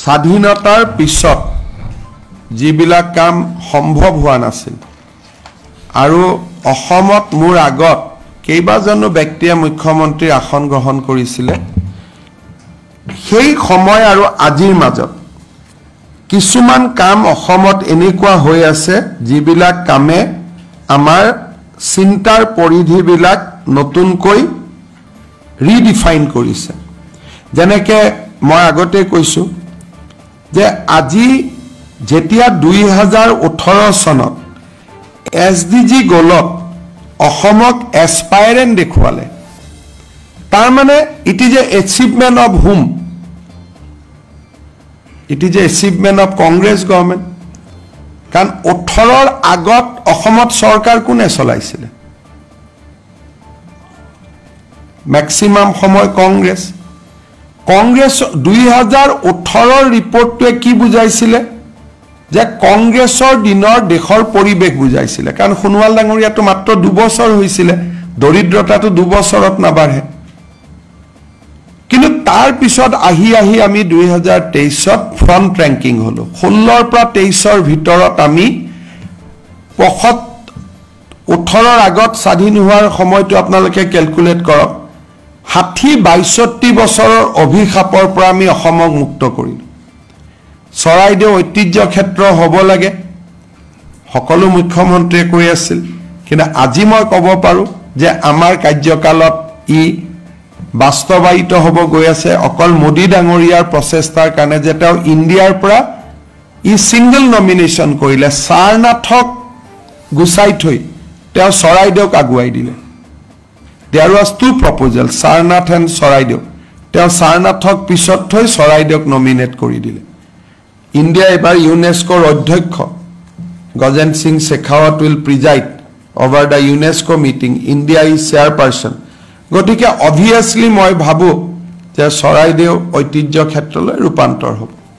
স্বাধীনতাৰ পিছত যিবিলাক কাম সম্ভৱ হোৱা নাছিল আৰু অসমত মোৰ আগত কেইবাজনো ব্যক্তিয়ে মুখ্যমন্ত্ৰীৰ আসন গ্ৰহণ কৰিছিলে সেই সময় আৰু আজিৰ মাজত কিছুমান কাম অসমত এনেকুৱা হৈ আছে যিবিলাক কামে আমাৰ চিন্তাৰ পৰিধিবিলাক নতুনকৈ ৰিডিফাইন কৰিছে যেনেকৈ মই আগতে কৈছো যে আজি যেতিয়া 2018 চনত SDG গোলক অসমক এসপাইৰেন্ট দেখুৱালে তাৰ মানে it is a achievement of hmm it is a achievement of Congress government কাৰণ 18ৰ আগত অসমত চৰকাৰ কোনে চলাইছিল ম্যাক্সিমাম সময় কংগ্ৰেছ 2018ৰ ৰিপৰ্টটোৱে কি বুজাইছিলে যে কংগ্ৰেছৰ দিনৰ দেশৰ পৰিবেশ বুজাইছিলে কাৰণ সোণোৱাল ডাঙৰীয়াটো মাত্ৰ 2 বছৰ হৈছিল দৰিদ্ৰতাটো 2 বছৰত নাবাঢ়ে কিন্তু তাৰ পিছত আহি আমি 2023ত ফ্ৰন্ট ৰেংকিং হলো 16ৰ পৰা 23ৰ ভিতৰত আমি 18ৰ আগত স্বাধীন হোৱাৰ সময়টো আপোনালোকে ক্যালকুলেট কৰক 60-62 বছৰৰ অভিশাপৰ পৰা আমি অসমক মুক্ত কৰিলো চৰাইদেউ ঐতিহ্য ক্ষেত্ৰ হ'ব লাগে সকলো মুখ্যমন্ত্ৰীয়ে কৈ আছিল কিন্তু আজি মই ক'ব পাৰো যে আমাৰ কাৰ্যকালত ই বাস্তৱায়িত হ'ব গৈ আছে অকল মোদী ডাঙৰীয়াৰ প্ৰচেষ্টাৰ কাৰণে যে তেওঁ ইণ্ডিয়াৰ পৰা ই সিঙ্গল নমিনেশন কৰিলে সাৰনাথক গুচাই থৈ তেওঁ চৰাইদেউক আগুৱাই দিলে There was 2 proposals, Sarnath and Saraidew. Teo Sarnathok pisot thoi Saraideuk nominate kori dile. India ebar UNESCO অধ্যক্ষ Gajen Singh Shekhawat will preside over the UNESCO meeting. India is chairperson. Gotike obviously moi bhabu je Saraidew ঐতিহ্য ক্ষেত্ৰলৈ ৰূপান্তৰ হ'ব